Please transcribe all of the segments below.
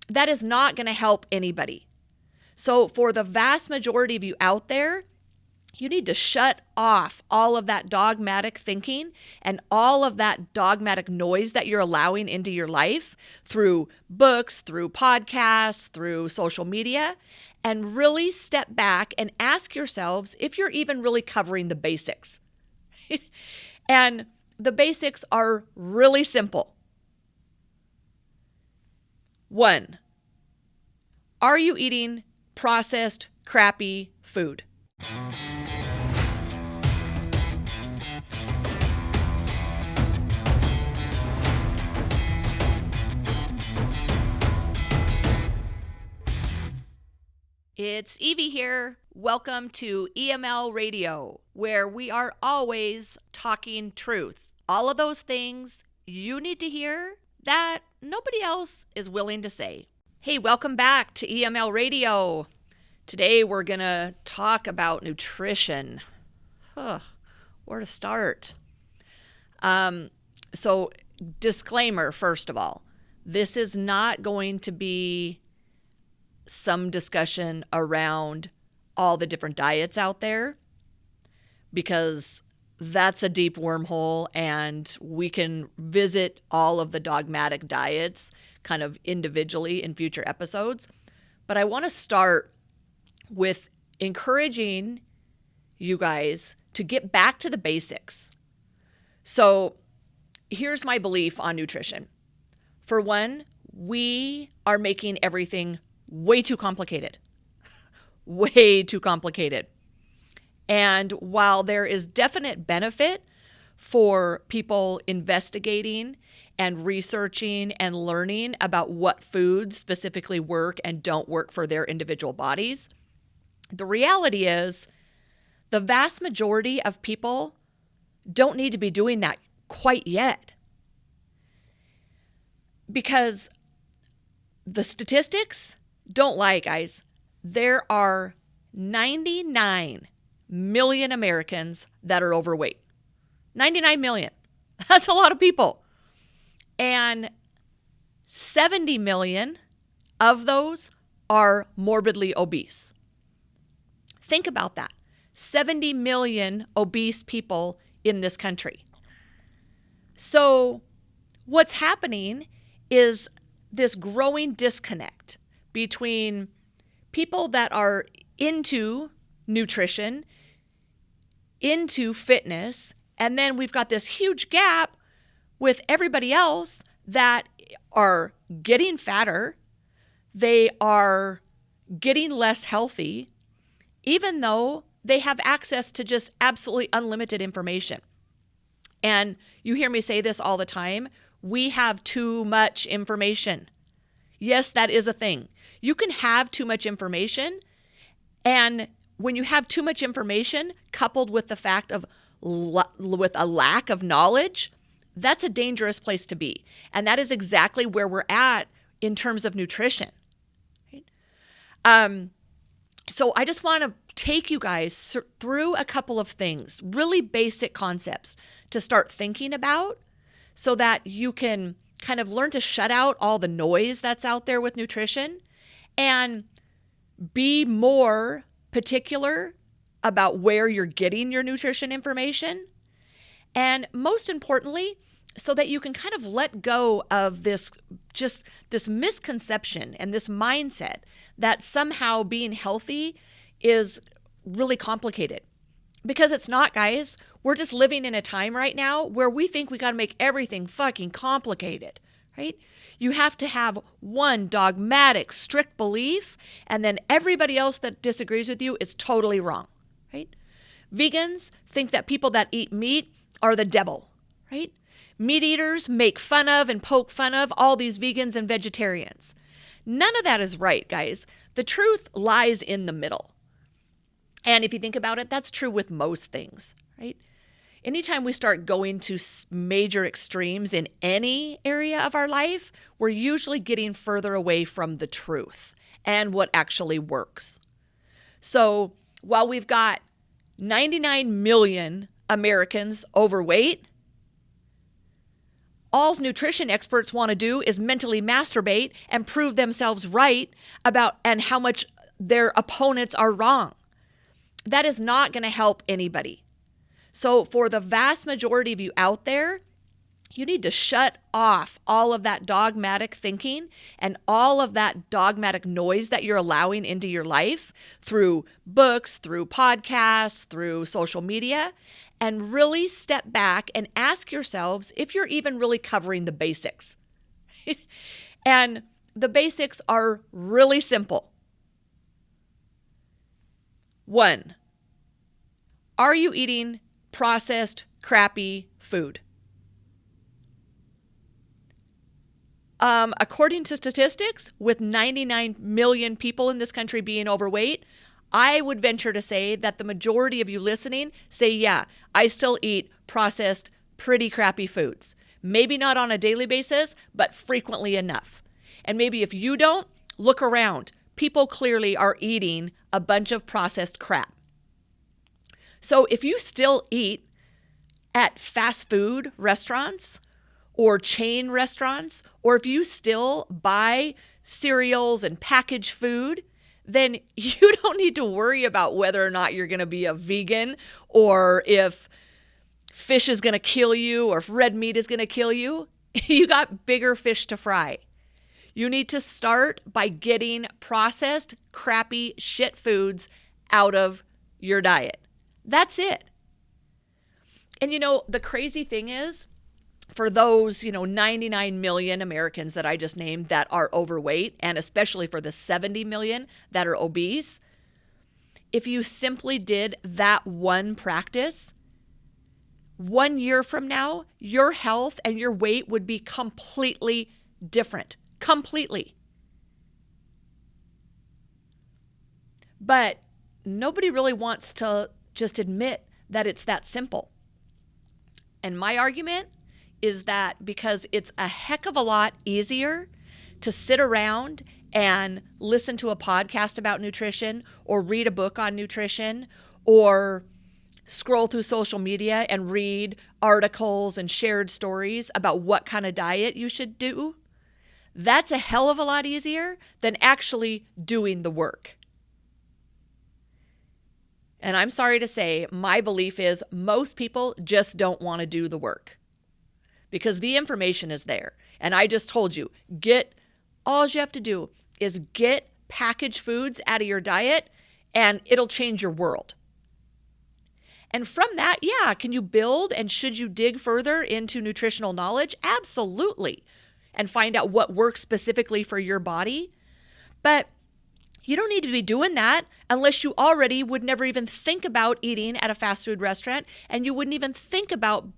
that is not going to help anybody. So for the vast majority of you out there, you need to shut off all of that dogmatic thinking and all of that dogmatic noise that you're allowing into your life through books, through podcasts, through social media, and really step back and ask yourselves if you're even really covering the basics. And the basics are really simple. 1, are you eating processed, crappy food? It's Evie here. Welcome to EML Radio, where we are always talking truth. All of those things you need to hear that nobody else is willing to say. Hey, welcome back to EML Radio. Today we're going to talk about nutrition. Where to start? So, disclaimer, first of all, this is not going to be some discussion around all the different diets out there, because that's a deep wormhole and we can visit all of the dogmatic diets kind of individually in future episodes. But I want to start with encouraging you guys to get back to the basics. So here's my belief on nutrition. For one, we are making everything way too complicated. Way too complicated. And while there is definite benefit for people investigating and researching and learning about what foods specifically work and don't work for their individual bodies, the reality is the vast majority of people don't need to be doing that quite yet. Because the statistics don't lie, guys. There are 99 million Americans that are overweight. 99 million. That's a lot of people. And 70 million of those are morbidly obese. Think about that. 70 million obese people in this country. So what's happening is this growing disconnect between people that are into nutrition, into fitness, and then we've got this huge gap with everybody else that are getting fatter, they are getting less healthy, even though they have access to just absolutely unlimited information. And you hear me say this all the time, we have too much information. Yes, that is a thing. You can have too much information, and when you have too much information coupled with the fact of with a lack of knowledge, that's a dangerous place to be. And that is exactly where we're at in terms of nutrition. Right? So I just want to take you guys through a couple of things, really basic concepts to start thinking about so that you can kind of learn to shut out all the noise that's out there with nutrition and be more particular about where you're getting your nutrition information. And most importantly, so that you can kind of let go of this misconception and this mindset that somehow being healthy is really complicated. Because it's not, guys. We're just living in a time right now where we think we got to make everything fucking complicated, right? You have to have one dogmatic, strict belief, and then everybody else that disagrees with you is totally wrong, right? Vegans think that people that eat meat are the devil, right? Meat eaters make fun of and poke fun of all these vegans and vegetarians. None of that is right, guys. The truth lies in the middle. And if you think about it, that's true with most things, right? Anytime we start going to major extremes in any area of our life, we're usually getting further away from the truth and what actually works. So while we've got 99 million Americans overweight, all nutrition experts want to do is mentally masturbate and prove themselves right about and how much their opponents are wrong. That is not going to help anybody. So for the vast majority of you out there, you need to shut off all of that dogmatic thinking and all of that dogmatic noise that you're allowing into your life through books, through podcasts, through social media, and really step back and ask yourselves if you're even really covering the basics. And the basics are really simple. 1, are you eating processed, crappy food? According to statistics, with 99 million people in this country being overweight, I would venture to say that the majority of you listening say, yeah, I still eat processed, pretty crappy foods. Maybe not on a daily basis, but frequently enough. And maybe if you don't, look around. People clearly are eating a bunch of processed crap. So if you still eat at fast food restaurants or chain restaurants, or if you still buy cereals and packaged food, then you don't need to worry about whether or not you're going to be a vegan, or if fish is going to kill you, or if red meat is going to kill you. You got bigger fish to fry. You need to start by getting processed, crappy shit foods out of your diet. That's it. And the crazy thing is, for those, 99 million Americans that I just named that are overweight, and especially for the 70 million that are obese, if you simply did that one practice, 1 year from now, your health and your weight would be completely different. Completely. But nobody really wants to just admit that it's that simple. And my argument is that because it's a heck of a lot easier to sit around and listen to a podcast about nutrition, or read a book on nutrition, or scroll through social media and read articles and shared stories about what kind of diet you should do. That's a hell of a lot easier than actually doing the work. And I'm sorry to say, my belief is most people just don't want to do the work, because the information is there. And I just told you, all you have to do is get packaged foods out of your diet, and it'll change your world. And from that, can you build, and should you dig further into nutritional knowledge? Absolutely. And find out what works specifically for your body. But you don't need to be doing that unless you already would never even think about eating at a fast food restaurant, and you wouldn't even think about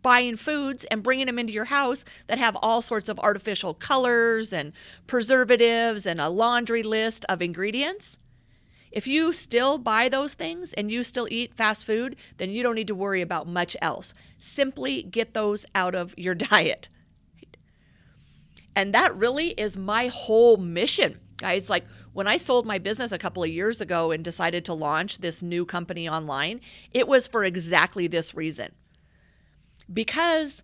buying foods and bringing them into your house that have all sorts of artificial colors and preservatives and a laundry list of ingredients. If you still buy those things and you still eat fast food, then you don't need to worry about much else. Simply get those out of your diet. And that really is my whole mission, guys. Like, when I sold my business a couple of years ago and decided to launch this new company online, it was for exactly this reason. Because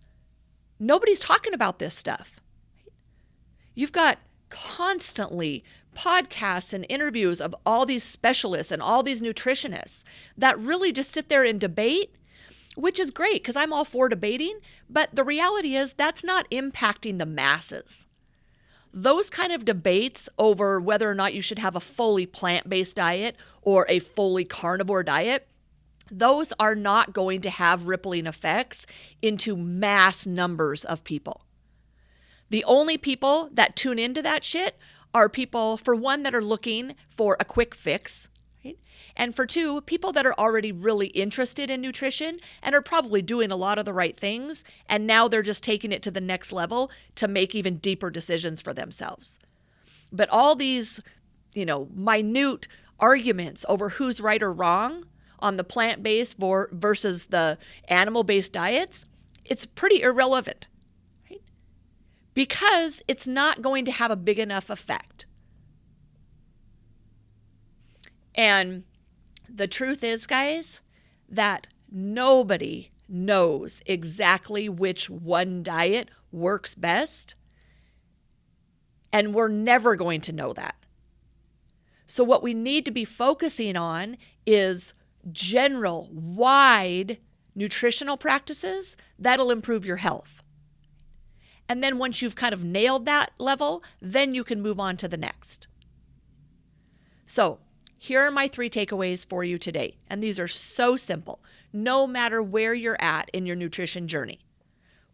nobody's talking about this stuff. You've got constantly podcasts and interviews of all these specialists and all these nutritionists that really just sit there and debate, which is great because I'm all for debating, but the reality is that's not impacting the masses. Those kind of debates over whether or not you should have a fully plant-based diet or a fully carnivore diet, those are not going to have rippling effects into mass numbers of people. The only people that tune into that shit are people, for one, that are looking for a quick fix, right? And for two, people that are already really interested in nutrition and are probably doing a lot of the right things, and now they're just taking it to the next level to make even deeper decisions for themselves. But all these, minute arguments over who's right or wrong on the plant-based versus the animal-based diets, it's pretty irrelevant, right? Because it's not going to have a big enough effect. And the truth is, guys, that nobody knows exactly which one diet works best, and we're never going to know that. So what we need to be focusing on is general, wide nutritional practices that'll improve your health. And then once you've kind of nailed that level, then you can move on to the next. So here are my 3 takeaways for you today. And these are so simple, no matter where you're at in your nutrition journey.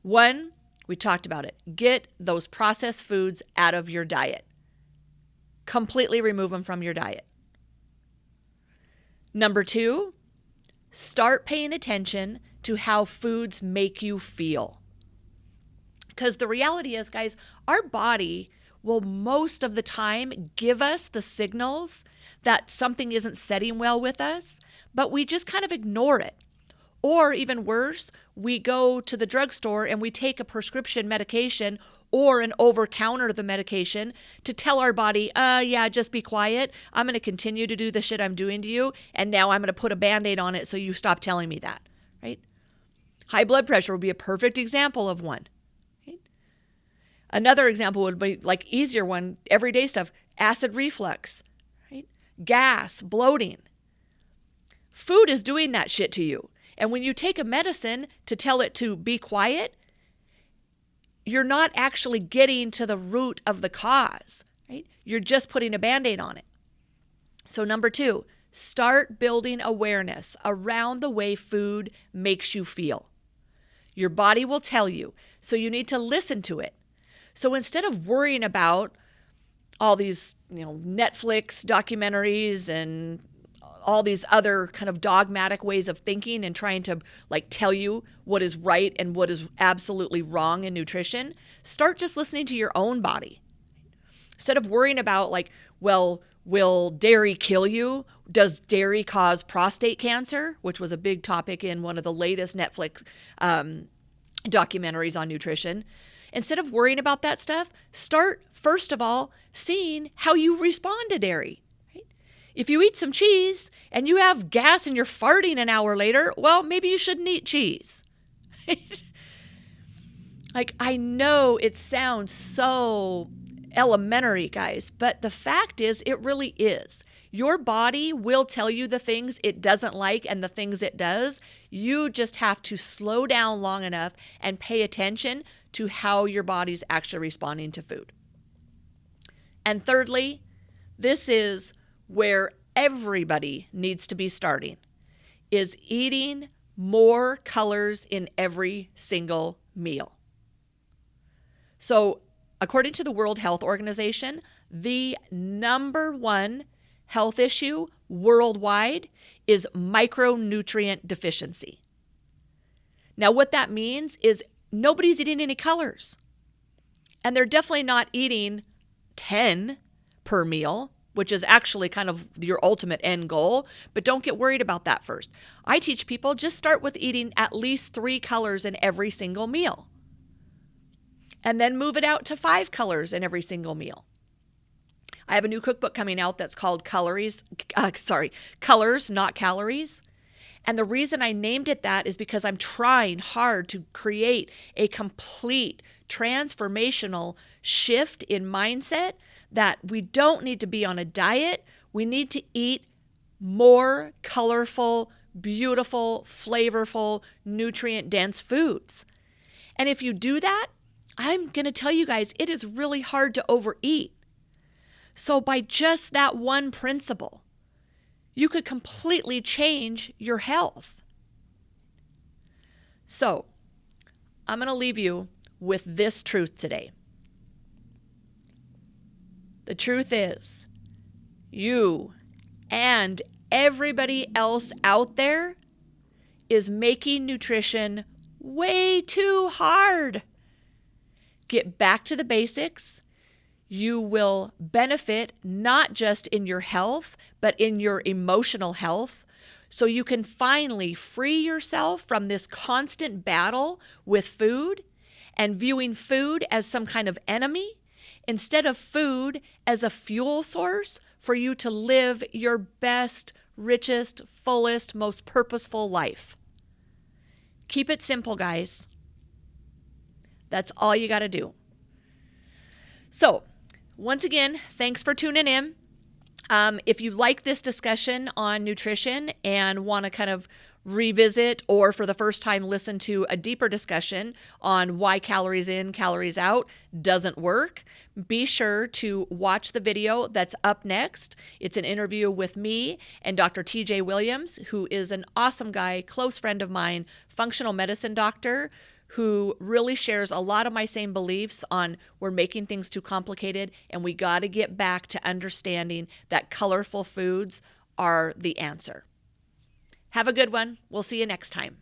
1, we talked about it. Get those processed foods out of your diet. Completely remove them from your diet. Number 2, start paying attention to how foods make you feel. Because the reality is, guys, our body will most of the time give us the signals that something isn't setting well with us, but we just kind of ignore it. Or even worse, we go to the drugstore and we take a prescription medication or an over-counter the medication to tell our body, yeah, just be quiet. I'm going to continue to do the shit I'm doing to you, and now I'm going to put a Band-Aid on it so you stop telling me that, right? High blood pressure would be a perfect example of one. Right? Another example would be like easier one, everyday stuff, acid reflux, right? Gas, bloating. Food is doing that shit to you. And when you take a medicine to tell it to be quiet, you're not actually getting to the root of the cause, right? You're just putting a Band-Aid on it. So number 2, start building awareness around the way food makes you feel. Your body will tell you, so you need to listen to it. So instead of worrying about all these, Netflix documentaries and all these other kind of dogmatic ways of thinking and trying to tell you what is right and what is absolutely wrong in nutrition, start just listening to your own body. Instead of worrying about will dairy kill you? Does dairy cause prostate cancer? Which was a big topic in one of the latest Netflix documentaries on nutrition. Instead of worrying about that stuff, start, first of all, seeing how you respond to dairy. If you eat some cheese and you have gas and you're farting an hour later, well, maybe you shouldn't eat cheese. I know it sounds so elementary, guys, but the fact is it really is. Your body will tell you the things it doesn't like and the things it does. You just have to slow down long enough and pay attention to how your body's actually responding to food. And thirdly, this is where everybody needs to be starting, is eating more colors in every single meal. So, according to the World Health Organization, the number 1 health issue worldwide is micronutrient deficiency. Now, what that means is nobody's eating any colors. And they're definitely not eating 10 per meal, which is actually kind of your ultimate end goal, but don't get worried about that first. I teach people just start with eating at least 3 colors in every single meal. And then move it out to 5 colors in every single meal. I have a new cookbook coming out that's called Colors, Not Calories. And the reason I named it that is because I'm trying hard to create a complete transformational shift in mindset that we don't need to be on a diet. We need to eat more colorful, beautiful, flavorful, nutrient-dense foods. And if you do that, I'm going to tell you guys, it is really hard to overeat. So by just that one principle, you could completely change your health. So I'm going to leave you with this truth today. The truth is, you and everybody else out there is making nutrition way too hard. Get back to the basics. You will benefit not just in your health, but in your emotional health. So you can finally free yourself from this constant battle with food and viewing food as some kind of enemy instead of food as a fuel source for you to live your best, richest, fullest, most purposeful life. Keep it simple, guys. That's all you got to do. So, once again, thanks for tuning in. If you like this discussion on nutrition and want to kind of revisit or for the first time listen to a deeper discussion on why calories in, calories out doesn't work, be sure to watch the video that's up next. It's an interview with me and Dr. TJ Williams, who is an awesome guy, close friend of mine, functional medicine doctor, who really shares a lot of my same beliefs on we're making things too complicated and we got to get back to understanding that colorful foods are the answer. Have a good one. We'll see you next time.